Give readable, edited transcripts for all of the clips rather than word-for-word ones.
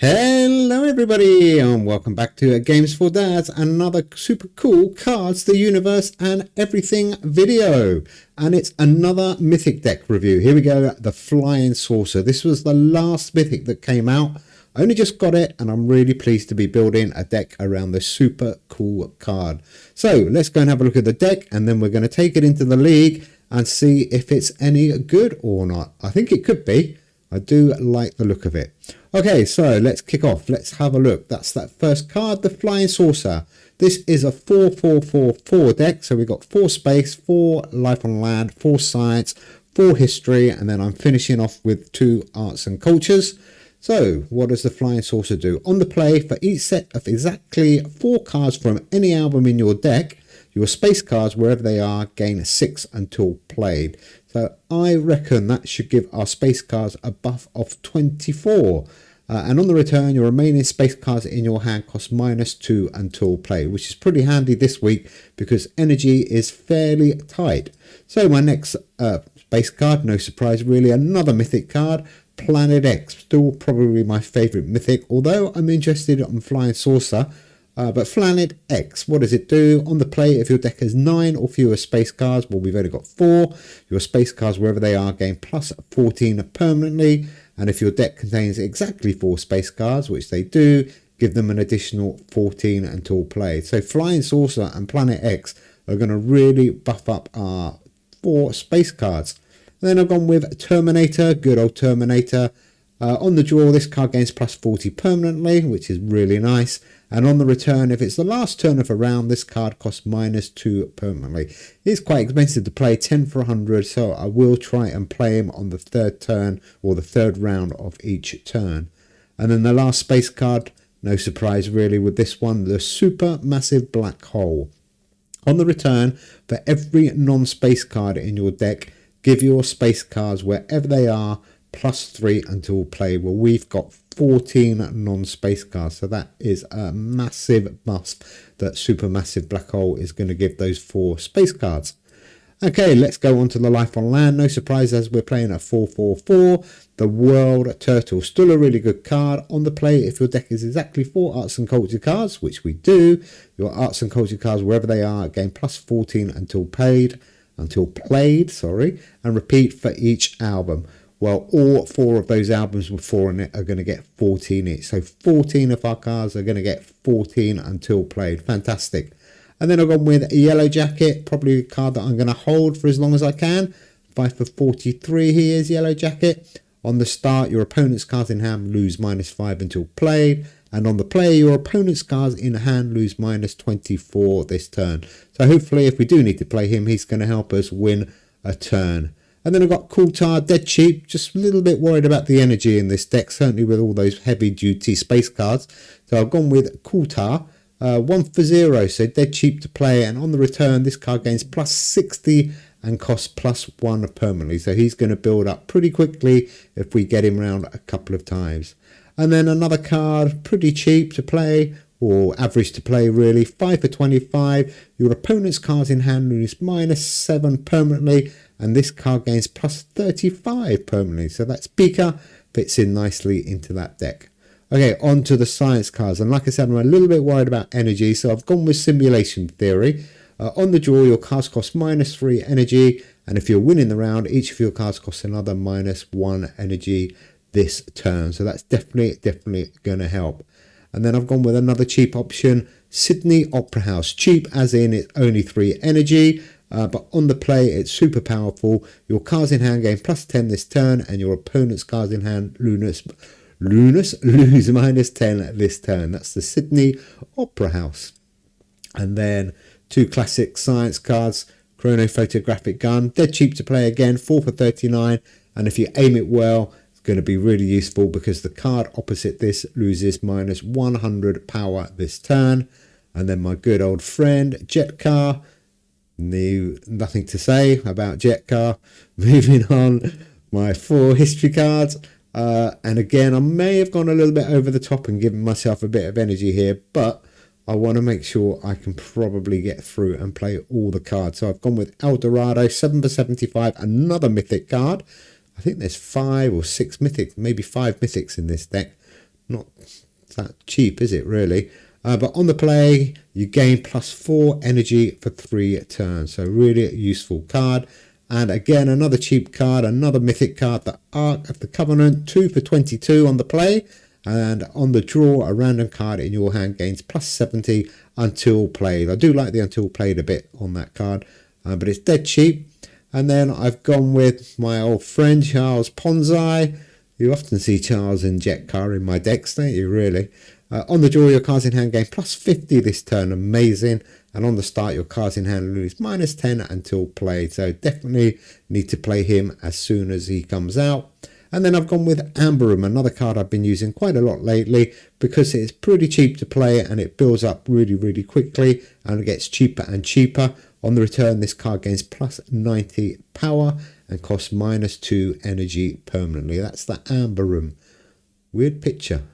Hello everybody and welcome back to Games for Dads, another super cool Cards, the Universe and Everything video. And it's another Mythic deck review. Here we go, the Flying Saucer. This was the last Mythic that came out. I only just got it and I'm really pleased to be building a deck around this super cool card. So let's go and have a look at the deck and then we're going to take it into the league and see if it's any good or not. I think it could be. I do like the look of it. Okay, so let's kick off. Let's have a look. That's that first card, the Flying Saucer. This is a 4-4-4-4 deck. So we've got 4 space, 4 life on land, 4 science, 4 history, and then I'm finishing off with 2 arts and cultures. So what does the Flying Saucer do? On the play, for each set of exactly 4 cards from any album in your deck, your space cards, wherever they are, gain 6 until played. So I reckon that should give our space cards a buff of 24. And on the return, your remaining space cards in your hand cost -2 until played, which is pretty handy this week because energy is fairly tight. So my next space card, no surprise really, another Mythic card, Planet X. Still probably my favourite Mythic, although I'm interested in Flying Saucer. But Planet X, what does it do? On the play, if your deck has 9 or fewer space cards, well, we've only got 4. Your space cards, wherever they are, gain +14 permanently. And if your deck contains exactly 4 space cards, which they do, give them an additional 14 until played. So Flying Saucer and Planet X are going to really buff up our 4 space cards. And then I've gone with Terminator, good old Terminator. On the draw, this card gains +40 permanently, which is really nice. And on the return, if it's the last turn of a round, this card costs -2 permanently. It's quite expensive to play, 10 for 100, so I will try and play him on the 3rd turn or the 3rd round of each turn. And then the last space card, no surprise really with this one, the Super Massive Black Hole. On the return, for every non-space card in your deck, give your space cards wherever they are +3 until play. Well, we've got 14 non-space cards, so that is a massive buff that Supermassive Black Hole is going to give those 4 space cards. Okay, let's go on to the life on land. No surprise as we're playing a 4-4-4. The World Turtle, still a really good card. On the play, if your deck is exactly 4 arts and culture cards, which we do, your arts and culture cards, wherever they are, gain +14 until played, and repeat for each album. Well, all 4 of those albums with 4 in it are going to get 14 each. So 14 of our cards are going to get 14 until played. Fantastic. And then I've gone with Yellow Jacket, probably a card that I'm going to hold for as long as I can. 5 for 43 he is, Yellow Jacket. On the start, your opponent's cards in hand lose -5 until played. And on the play, your opponent's cards in hand lose -24 this turn. So hopefully, if we do need to play him, he's going to help us win a turn. And then I've got Kultar, dead cheap, just a little bit worried about the energy in this deck, certainly with all those heavy duty space cards. So I've gone with Kultar, 1 for 0, so dead cheap to play. And on the return, this card gains +60 and costs +1 permanently. So he's going to build up pretty quickly if we get him around a couple of times. And then another card, pretty cheap to play, or average to play really, 5 for 25. Your opponent's cards in hand lose -7 permanently. And this card gains +35 permanently. So that's Pika, fits in nicely into that deck. Okay, on to the science cards. And like I said, I'm a little bit worried about energy. So I've gone with Simulation Theory. On the draw, your cards cost -3 energy. And if you're winning the round, each of your cards costs another -1 energy this turn. So that's definitely going to help. And then I've gone with another cheap option, Sydney Opera House. Cheap as in it's only 3 energy. But on the play, it's super powerful. Your cards in hand gain +10 this turn, and your opponent's cards in hand lose -10 this turn. That's the Sydney Opera House. And then 2 classic science cards, Chronophotographic Gun, dead cheap to play again, 4 for 39. And if you aim it well, it's going to be really useful because the card opposite this loses -100 power this turn. And then my good old friend, Jet Car. Nothing to say about Jet Car. Moving on, my 4 history cards. And again, I may have gone a little bit over the top and given myself a bit of energy here, but I want to make sure I can probably get through and play all the cards. So I've gone with El Dorado, 7 for 75, another Mythic card. I think there's 5 or 6 Mythics, maybe 5 Mythics in this deck. Not that cheap, is it really? But on the play, you gain +4 energy for 3 turns. So really useful card. And again, another cheap card, another mythic card, the Ark of the Covenant, 2 for 22 on the play. And on the draw, a random card in your hand gains +70 until played. I do like the until played a bit on that card, but it's dead cheap. And then I've gone with my old friend Charles Ponzai. You often see Charles and Jet Car in my decks, don't you, really? On the draw, your cards in hand gain +50 this turn. Amazing. And on the start, your cards in hand lose -10 until played. So definitely need to play him as soon as he comes out. And then I've gone with Amberum, another card I've been using quite a lot lately because it's pretty cheap to play and it builds up really, really quickly and it gets cheaper and cheaper. On the return, this card gains +90 power and costs -2 energy permanently. That's the Amberum. Weird picture.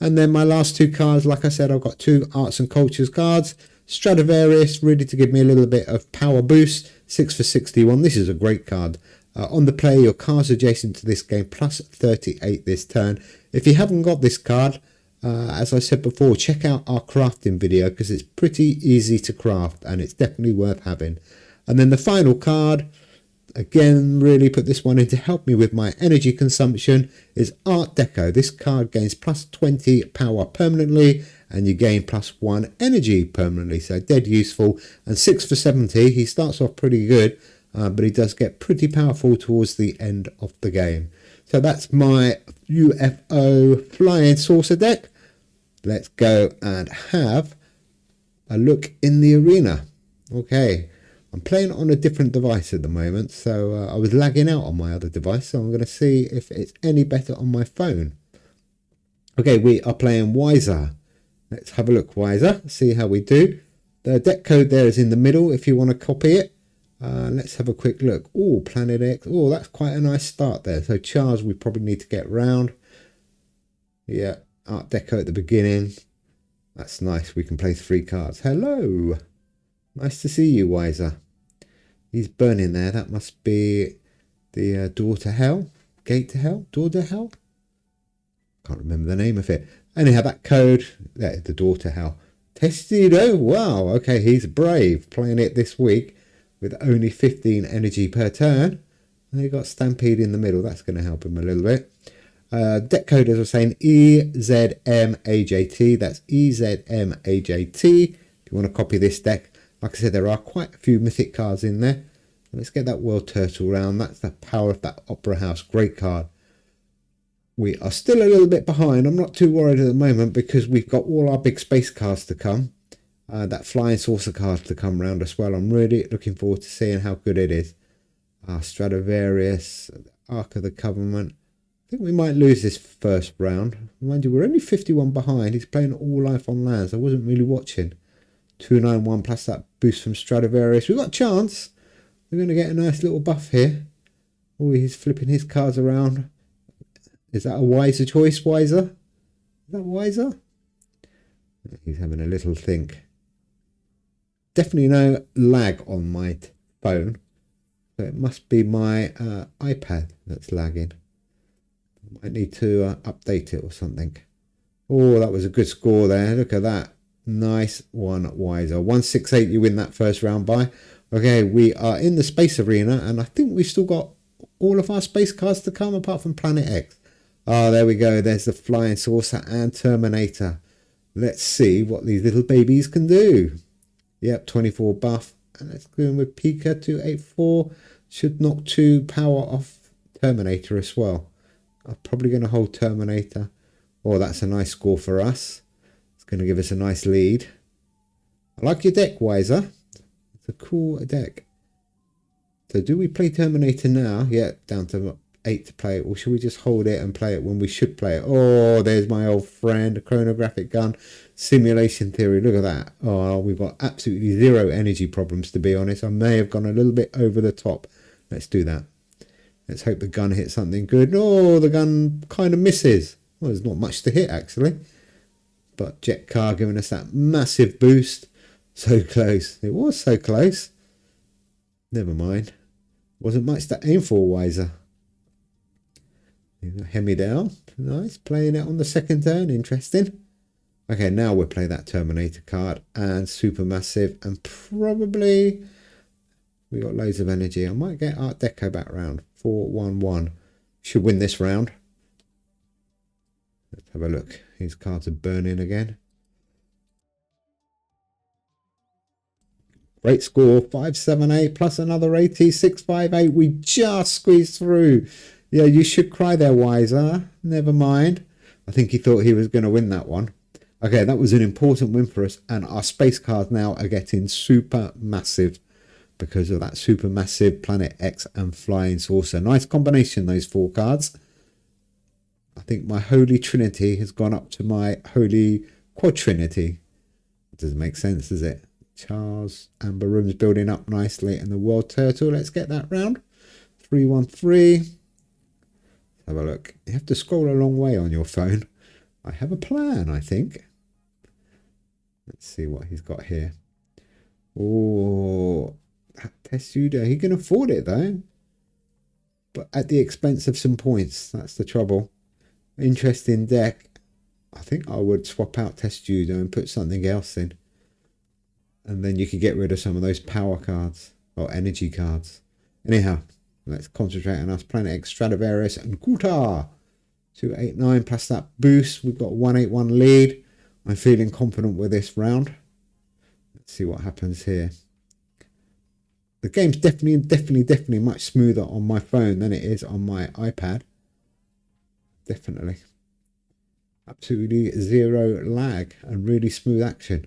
And then my last 2 cards, like I said, I've got 2 Arts and Cultures cards. Stradivarius, ready to give me a little bit of power boost. 6 for 61. This is a great card. On the play, your cards adjacent to this game +38 this turn. If you haven't got this card, as I said before, check out our crafting video because it's pretty easy to craft and it's definitely worth having. And then the final card, again, really put this one in to help me with my energy consumption, is Art Deco. This card gains +20 power permanently and you gain +1 energy permanently. So dead useful. And 6 for 70, he starts off pretty good, but he does get pretty powerful towards the end of the game. So that's my UFO Flying Saucer deck. Let's go and have a look in the arena. Okay. I'm playing on a different device at the moment, so I was lagging out on my other device, so I'm going to see if it's any better on my phone. Okay, we are playing Wiser. Let's have a look, Wiser, see how we do. The deck code there is in the middle if you want to copy it. Let's have a quick look. Oh, Planet X. Oh, that's quite a nice start there. So Charles, we probably need to get round. Yeah, Art Deco at the beginning. That's nice. We can play 3 cards. Hello. Nice to see you, Wiser. He's burning there. That must be the Door to Hell. Gate to Hell? Door to Hell? Can't remember the name of it. Anyhow, that code, there, the Door to Hell. Testido. Wow. Okay, he's brave. Playing it this week with only 15 energy per turn. And he got Stampede in the middle. That's going to help him a little bit. Deck code, as I was saying, EZMAJT. That's EZMAJT. If you want to copy this deck. Like I said, there are quite a few mythic cards in there. Let's get that World Turtle round. That's the power of that Opera House. Great card. We are still a little bit behind. I'm not too worried at the moment because we've got all our big space cards to come. That Flying Saucer card to come round as well. I'm really looking forward to seeing how good it is. Stradivarius, Ark of the Covenant. I think we might lose this first round. Mind you, we're only 51 behind. He's playing all life on lands. I wasn't really watching. 291 plus that boost from Stradivarius. We've got a chance. We're going to get a nice little buff here. Oh, he's flipping his cards around. Is that a wiser choice, Wiser? Is that Wiser? He's having a little think. Definitely no lag on my phone. So it must be my iPad that's lagging. I might need to update it or something. Oh, that was a good score there. Look at that. Nice one, Wiser. 168 you win that first round by. Okay, we are in the space arena and I think we've still got all of our space cards to come apart from Planet X. Oh, there we go. There's the Flying Saucer and Terminator. Let's see what these little babies can do. Yep, 24 buff. And let's go in with Pika 284. Should knock 2 power off Terminator as well. I'm probably going to hold Terminator. Oh, that's a nice score for us. Going to give us a nice lead. I like your deck, Wiser. It's a cool deck. So do we play Terminator now? Yeah, down to 8 to play it. Or should we just hold it and play it when we should play it? Oh, there's my old friend, a chronographic gun. Simulation theory. Look at that. Oh, we've got absolutely 0 energy problems, to be honest. I may have gone a little bit over the top. Let's do that. Let's hope the gun hits something good. Oh, the gun kind of misses. Well, there's not much to hit, actually. But Jet Car giving us that massive boost. So close. It was so close. Never mind. Wasn't much to aim for, Wiser. Hemi down. Nice. Playing it on the second turn. Interesting. Okay, now we'll play that Terminator card and Supermassive, and probably we got loads of energy. I might get Art Deco back round. 4-1-1. Should win this round. Let's have a look. His cards are burning again. Great score. 578 plus another 80. 658. We just squeezed through. Yeah, you should cry there, Wiser. Never mind. I think he thought he was going to win that one. Okay, that was an important win for us. And our space cards now are getting super massive because of that super massive Planet X and Flying Saucer. Nice combination, those 4 cards. I think my Holy Trinity has gone up to my Holy Quadrinity. Doesn't make sense, does it? Charles, Amber Room's building up nicely. And the World Turtle, let's get that round. 313. Have a look. You have to scroll a long way on your phone. I have a plan, I think. Let's see what he's got here. Oh, Testudo. He can afford it, though. But at the expense of some points. That's the trouble. Interesting deck. I think I would swap out Testudo and put something else in. And then you could get rid of some of those power cards or energy cards. Anyhow, let's concentrate on us. Planet X, Stradivarius, and Kuta. 289 plus that boost. We've got 181 lead. I'm feeling confident with this round. Let's see what happens here. The game's definitely much smoother on my phone than it is on my iPad. Definitely. Absolutely zero lag and really smooth action.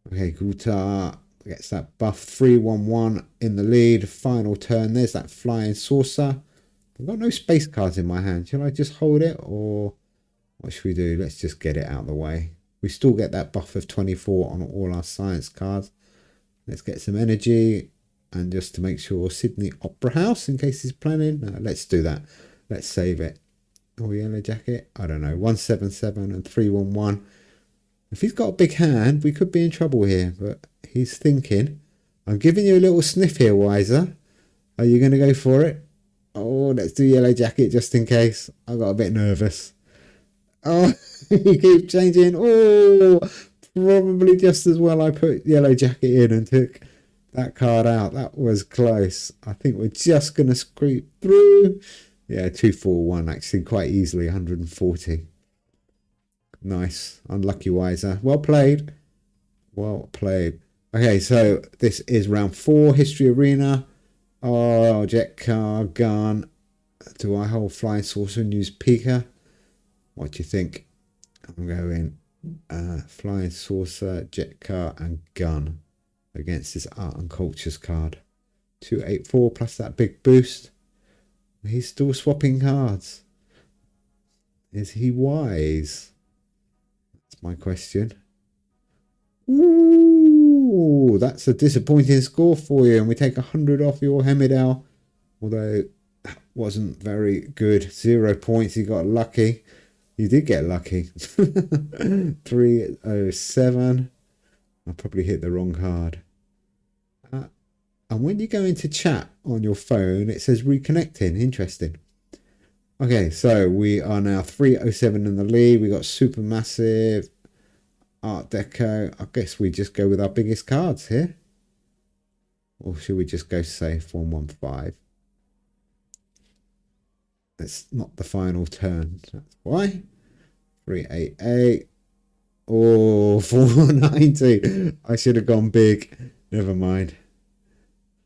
Okay, Kuta gets that buff. 3-1-1 in the lead. Final turn. There's that Flying Saucer. I've got no space cards in my hand. Shall I just hold it, or what should we do? Let's just get it out of the way. We still get that buff of 24 on all our science cards. Let's get some energy, and just to make sure, Sydney Opera House in case he's planning. No, let's do that. Let's save it. Oh, Yellow Jacket. I don't know. 177 and 311. If he's got a big hand, we could be in trouble here. But he's thinking. I'm giving you a little sniff here, Wiser. Are you going to go for it? Oh, let's do Yellow Jacket just in case. I got a bit nervous. Oh, he keeps changing. Oh, probably just as well I put Yellow Jacket in and took that card out. That was close. I think we're just going to scrape through. Yeah, 241 actually quite easily. 140. Nice. Unlucky, Wiser. Well played. Well played. Okay, so this is round 4. History Arena. Oh, jet car, gun. Do I hold Flying Saucer and use Pika? What do you think? I'm going Flying Saucer, jet car, and gun against this Art and Cultures card. 284 plus that big boost. He's still swapping cards. Is he wise? That's my question. Ooh, that's a disappointing score for you. And we take 100 off your Hemidal. Although that wasn't very good. 0 points. You got lucky. You did get lucky. 307. I probably hit the wrong card. And when you go into chat on your phone, it says reconnecting. Interesting. Okay, so we are now 307 in the lead. We got Supermassive, Art Deco. I guess we just go with our biggest cards here. Or should we just go safe? 115. It's not the final turn. That's why. 388. Oh, 490. I should have gone big. Never mind.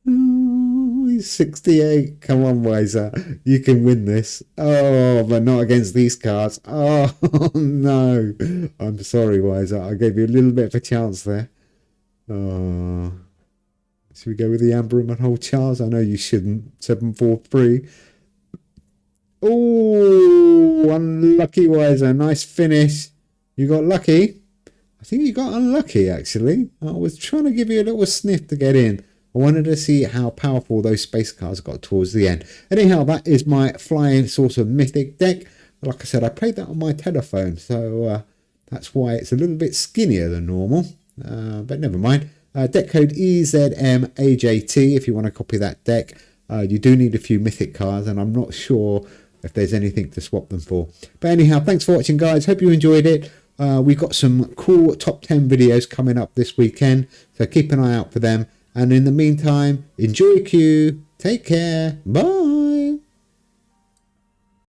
Ooh, he's 68. Come on, Wiser. You can win this. Oh, but not against these cards. Oh, no. I'm sorry, Wiser. I gave you a little bit of a chance there. Oh. Should we go with the Amber and hold Charles? I know you shouldn't. 743. Oh, unlucky, Wiser. Nice finish. You got lucky. I think you got unlucky, actually. I was trying to give you a little sniff to get in. I wanted to see how powerful those space cards got towards the end. Anyhow, that is my Flying Saucer Mythic deck. Like I said, I played that on my telephone, so that's why it's a little bit skinnier than normal. But never mind. Deck code EZMAJT if you want to copy that deck. You do need a few Mythic cards, and I'm not sure if there's anything to swap them for. But anyhow, thanks for watching, guys. Hope you enjoyed it. We've got some cool top 10 videos coming up this weekend, so keep an eye out for them. And in the meantime, enjoy Q. Take care. Bye.